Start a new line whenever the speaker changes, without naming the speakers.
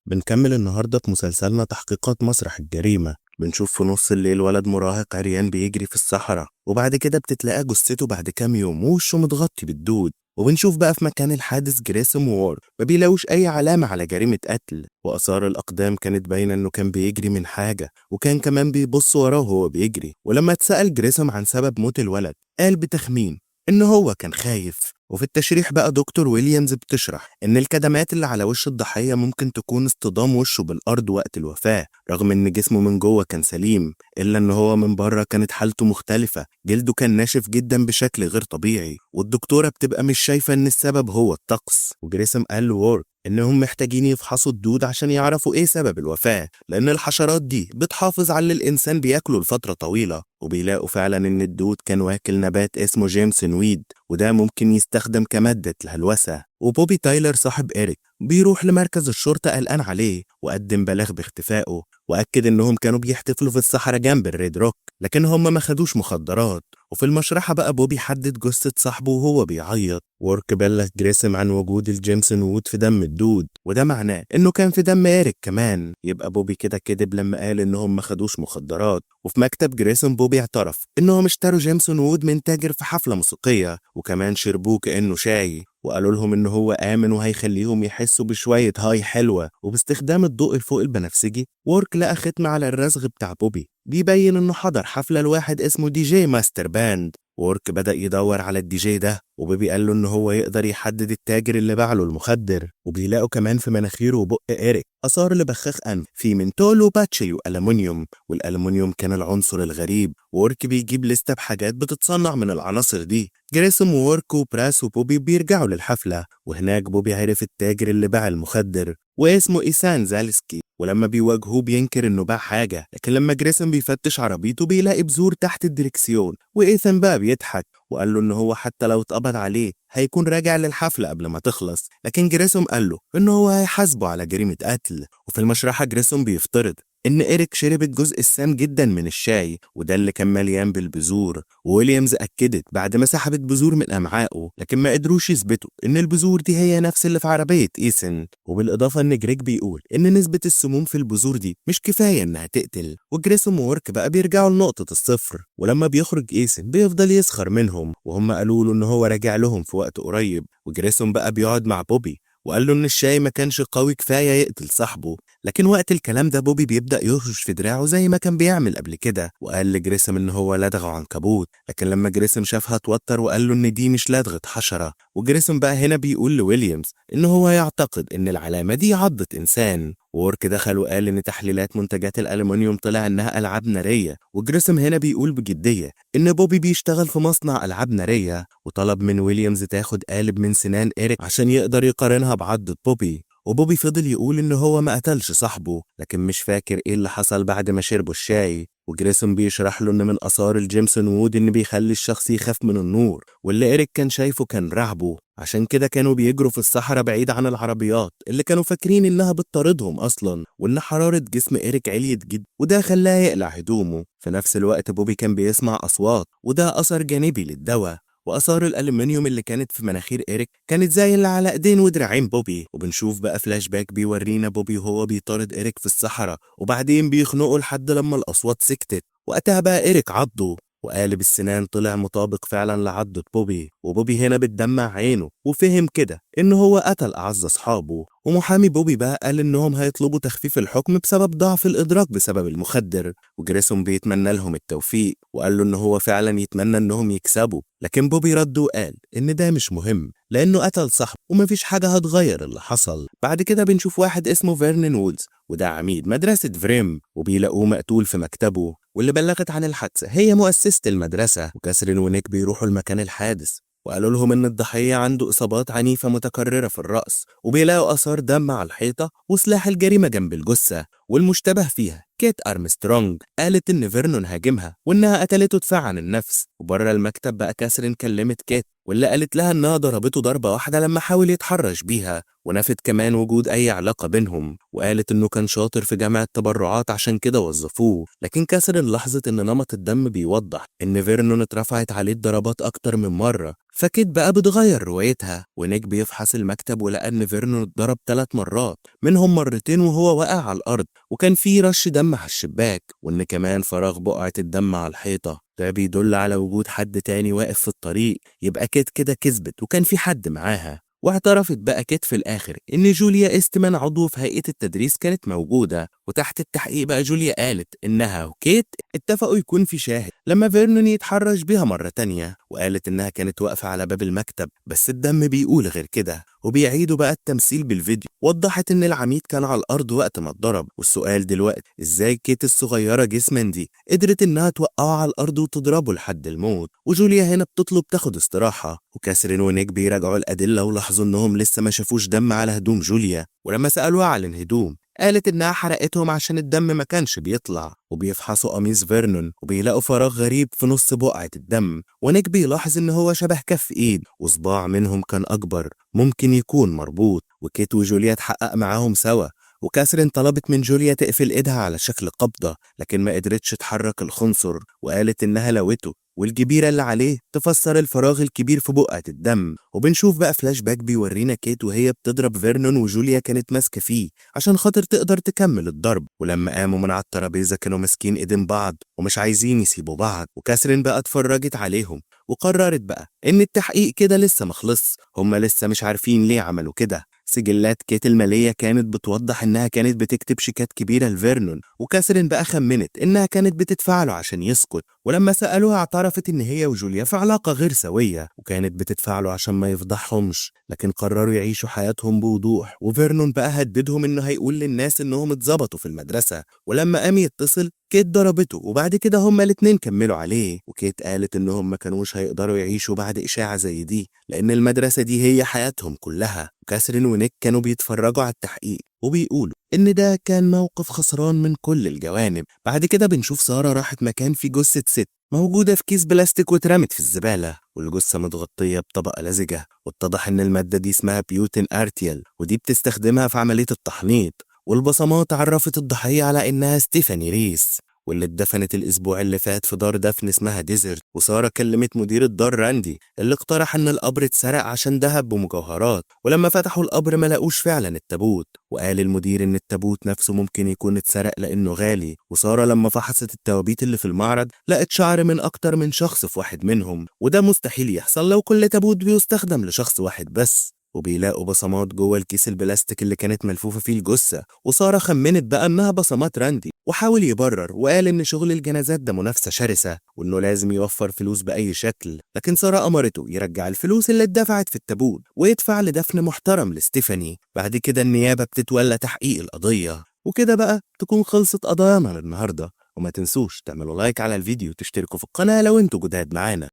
بنكمل النهاردة في مسلسلنا تحقيقات مسرح الجريمة. بنشوف في نص الليل ولد مراهق عريان بيجري في الصحراء، وبعد كده بتتلقى جثته بعد كام يوم ووشه متغطي بالدود. وبنشوف بقى في مكان الحادث جريسم وورد ما بيلاقوش أي علامة على جريمة قتل، وآثار الأقدام كانت باينة إنه كان بيجري من حاجة، وكان كمان بيبص وراه وهو بيجري. ولما اتسأل جريسم عن سبب موت الولد قال بتخمين إن هو كان خايف. وفي التشريح بقى دكتور ويليامز بتشرح إن الكدمات اللي على وش الضحية ممكن تكون اصطدام وشه بالأرض وقت الوفاة، رغم إن جسمه من جوه كان سليم، إلا إن هو من بره كانت حالته مختلفة، جلده كان ناشف جدا بشكل غير طبيعي. والدكتورة بتبقى مش شايفة إن السبب هو الطقس. وجريسم قال لوورد إنهم محتاجين يفحصوا الدود عشان يعرفوا إيه سبب الوفاة، لأن الحشرات دي بتحافظ على اللي الإنسان بياكله لفترة طويلة. وبيلاقوا فعلا إن الدود كان واكل نبات اسمه جيمسون ويد، وده ممكن يستخدم كمادة الهلوسة. وبوبي تايلر صاحب إيريك بيروح لمركز الشرطة قلقان عليه، وقدم بلاغ باختفائه، وأكد إنهم كانوا بيحتفلوا في الصحراء جنب الريد روك، لكن هم ما خدوش مخدرات. وفي المشرحة بقى بوبي حدد جثة صاحبه وهو بيعيط. وورك بلغ جريسم عن وجود الجيمسون وود في دم الدود، وده معناه إنه كان في دم إيريك كمان. يبقى بوبي كده كدب لما قال إنهم ما خدوش مخدرات. وفي مكتب جريسم بوبي اعترف إنهم اشتروا جيمسون وود من تاجر في حفلة موسيقية، وكمان شربوه كأنه شاي، وقالوا لهم إن هو آمن وهيخليهم يحسوا بشوية هاي حلوة وباستخدام الضوء الفوق البنفسجي. وورك لقى ختم على الرزغ بتاع بوبي بيبين إنه حضر حفلة لواحد اسمه دي جي ماستر باند. وورك بدأ يدور على الدي جي ده، وبوبي قال له إن هو يقدر يحدد التاجر اللي باع له المخدر. وبيلاقوا كمان في مناخيره وبق إيريك آثار لبخاخ أنف في منتول وباتشي وألمونيوم، والألمونيوم كان العنصر الغريب. وورك بيجيب لستة بحاجات بتتصنع من العناصر دي. جريسم وورك وبراس وبوبي بيرجعوا للحفلة، وهناك بوبي عرف التاجر اللي باع المخدر واسمه إيسان زالسكي. ولما بيواجهوه بينكر إنه باع حاجة، لكن لما جريسم بيفتش عربيته بيلاقي بذور تحت الدركسيون. وإيثان بقى بيضحك وقال له إن هو حتى لو اتقبض عليه هيكون راجع للحفلة قبل ما تخلص، لكن جريسوم قال له إن هو هيحاسبه على جريمة قتل. وفي المشرحة جريسوم بيفترض إن إيريك شرب الجزء السام جدا من الشاي، وده اللي كان مليان بالبذور. وويليامز أكدت بعد ما سحبت بذور من أمعائه، لكن ما قدروش يثبتوا إن البذور دي هي نفس اللي في عربية إيثان. وبالإضافة إن جريج بيقول إن نسبة السموم في البذور دي مش كفاية إنها تقتل. وجريسوم وورك بقى بيرجعوا لنقطة الصفر، ولما بيخرج إيثان بيفضل يسخر منهم، وهم قالوا له إن هو راجع لهم في وقت قريب. وجريسوم بقى بيقعد مع بوبي وقال له إن الشاي ما كانش قوي كفاية يقتل صاحبه، لكن وقت الكلام ده بوبي بيبدأ يهرش في دراعه زي ما كان بيعمل قبل كده، وقال لجريسم إن هو لدغه عنكبوت. لكن لما جريسم شافها اتوتر وقال له إن دي مش لدغة حشرة. وجريسم بقى هنا بيقول لويليامز إن هو يعتقد إن العلامة دي عضة إنسان. وورك دخل وقال إن تحليلات منتجات الألمنيوم طلع إنها ألعاب نارية. وجريسم هنا بيقول بجدية إن بوبي بيشتغل في مصنع ألعاب نارية، وطلب من ويليامز تاخد قالب من سنان إيريك عشان يقدر يقارنها بعضة بوبي. وبوبي فضل يقول إن هو ما قتلش صاحبه، لكن مش فاكر إيه اللي حصل بعد ما شربوا الشاي. وجريسون بيشرح له إن من آثار الجيمسون وود إن بيخلي الشخص يخاف من النور، واللي إيريك كان شايفه كان رعبه، عشان كده كانوا بيجروا في الصحراء بعيد عن العربيات اللي كانوا فاكرين إنها بتطاردهم أصلا. وإن حرارة جسم إيريك عليت جدا وده خلاه يقلع هدومه. في نفس الوقت بوبي كان بيسمع أصوات، وده أثر جانبي للدواء. وآثار الألمنيوم اللي كانت في مناخير إيريك كانت زي اللي على إيدين ودراعين بوبي. وبنشوف بقى فلاش باك بيورينا بوبي وهو بيطارد إيريك في الصحراء، وبعدين بيخنقوا لحد لما الأصوات سكتت. وقتها بقى إيريك عضه، وقالب السنان طلع مطابق فعلا لعضة بوبي. وبوبي هنا بتدمع عينه وفهم كده إن هو قتل أعز أصحابه. ومحامي بوبي بقى قال إنهم هيطلبوا تخفيف الحكم بسبب ضعف الإدراك بسبب المخدر. وجريسون بيتمنى لهم التوفيق وقال له إن هو فعلا يتمنى إنهم يكسبوا، لكن بوبي رد وقال إن ده مش مهم لأنه قتل صاحبه ومفيش حاجة هتغير اللي حصل. بعد كده بنشوف واحد اسمه فيرنين وودز، وده عميد مدرسة فريم، وبيلاقوه مقتول في مكتبه، واللي بلغت عن الحادثة هي مؤسسة المدرسة. وكاثرين ونيك بيروحوا المكان الحادث وقالوا لهم إن الضحية عنده إصابات عنيفة متكررة في الرأس، وبيلاقوا آثار دم على الحيطة وسلاح الجريمة جنب الجثة، والمشتبه فيها كيت أرمسترونج قالت إن فيرنون هاجمها وإنها قتلته دفاع عن النفس. وبره المكتب بقى كاثرين كلمت كيت واللي قالت لها إنها ضربته ضربة واحدة لما حاول يتحرش بيها، ونفت كمان وجود أي علاقة بينهم، وقالت إنه كان شاطر في جمع التبرعات عشان كده وظفوه. لكن كاثرين لاحظت إن نمط الدم بيوضح إن فيرنون اترفعت عليه الضربات أكتر من مرة، فكيت بقى بتغير روايتها، ونيك بيفحص المكتب ولقى ان فيرنون اتضرب 3 مرات، منهم مرتين وهو واقع على الارض، وكان فيه رش دم على الشباك، وان كمان فراغ بقعة الدم على الحيطة. ده بيدل على وجود حد تاني واقف في الطريق، يبقى كيت كده كسبت وكان في حد معاها. واعترفت بقى كيت في الآخر إن جوليا إيستمان عضو في هيئة التدريس كانت موجودة. وتحت التحقيق بقى جوليا قالت إنها وكيت اتفقوا يكون في شاهد لما فيرنون يتحرش بيها مرة تانية، وقالت إنها كانت واقفة على باب المكتب بس الدم بيقول غير كده. وبيعيدوا بقى التمثيل بالفيديو، وضحت إن العميد كان على الأرض وقت ما اتضرب. والسؤال دلوقتي إزاي كيت الصغيرة جسما دي قدرت إنها توقعه على الأرض وتضربه لحد الموت. وجوليا هنا بتطلب تاخد استراحة، وكاثرين ونيك بيراجعوا الأدلة ولاحظوا إنهم لسه ما شافوش دم على هدوم جوليا. ولما سألوها على الهدوم قالت إنها حرقتهم عشان الدم ما كانش بيطلع. وبيفحصوا قميص فيرنون وبيلاقوا فراغ غريب في نص بقعة الدم، ونيك بيلاحظ إن هو شبه كف إيد، وصباع منهم كان أكبر ممكن يكون مربوط. وكيت وجوليا اتحقق معاهم سوا، وكاثرين طلبت من جوليا تقفل ايدها على شكل قبضة، لكن ما قدرتش تحرك الخنصر، وقالت انها لوته، والجبيرة اللي عليه تفسر الفراغ الكبير في بقعة الدم. وبنشوف بقى فلاش باك بيورينا كيت وهي بتضرب فيرنون، وجوليا كانت ماسكة فيه عشان خاطر تقدر تكمل الضرب. ولما قاموا من على الترابيزة كانوا ماسكين ايدين بعض ومش عايزين يسيبوا بعض. وكاثرين بقى اتفرجت عليهم وقررت بقى ان التحقيق كده لسه مخلص، هما لسه مش عارفين ليه عملوا كده. سجلات كيت المالية كانت بتوضح إنها كانت بتكتب شيكات كبيرة لفيرنون، وكاثرين بقى خمنت إنها كانت بتدفع له عشان يسكت. ولما سألوها اعترفت إن هي وجوليا في علاقة غير سوية، وكانت بتدفع له عشان ما يفضحهمش، لكن قرروا يعيشوا حياتهم بوضوح. وفيرنون بقى هددهم إنه هيقول للناس إنهم اتظبطوا في المدرسة. ولما قام يتصل كيت ضربته، وبعد كده هما الاتنين كملوا عليه. وكيت قالت إنهم ما كانوش هيقدروا يعيشوا بعد إشاعة زي دي، لأن المدرسة دي هي حياتهم كلها. وكاثرين ونيك كانوا بيتفرجوا على التحقيق وبيقولوا إن ده كان موقف خسران من كل الجوانب. بعد كده بنشوف سارة راحت مكان فيه جثة ست موجودة في كيس بلاستيك واترمت في الزبالة، والجثة متغطية بطبقة لزجة، واتضح إن المادة دي اسمها بيوتين أرتيال، ودي بتستخدمها في عملية التحنيط. والبصمات عرفت الضحية على إنها ستيفاني ريس، واللي اتدفنت الأسبوع اللي فات في دار دفن اسمها ديزرت. وسارة كلمت مدير الدار راندي اللي اقترح إن القبر اتسرق عشان دهب ومجوهرات، ولما فتحوا القبر ما لقوش فعلا التابوت. وقال المدير إن التابوت نفسه ممكن يكون اتسرق لأنه غالي. وسارة لما فحصت التوابيت اللي في المعرض لقت شعر من أكتر من شخص في واحد منهم، وده مستحيل يحصل لو كل تابوت بيستخدم لشخص واحد بس. وبيلاقوا بصمات جوه الكيس البلاستيك اللي كانت ملفوفة فيه الجثة. وسارة خمنت بقى إنها بصمات راندي، وحاول يبرر وقال إن شغل الجنازات ده منافسة شرسة، وإنه لازم يوفر فلوس بأي شكل. لكن سارة أمرته يرجع الفلوس اللي اتدفعت في التابوت ويدفع لدفن محترم لستيفاني. بعد كده النيابة بتتولى تحقيق القضية. وكده بقى تكون خلصت قضايانا للنهاردة. وما تنسوش تعملوا لايك على الفيديو وتشتركوا في القناة لو انتوا جداد معانا.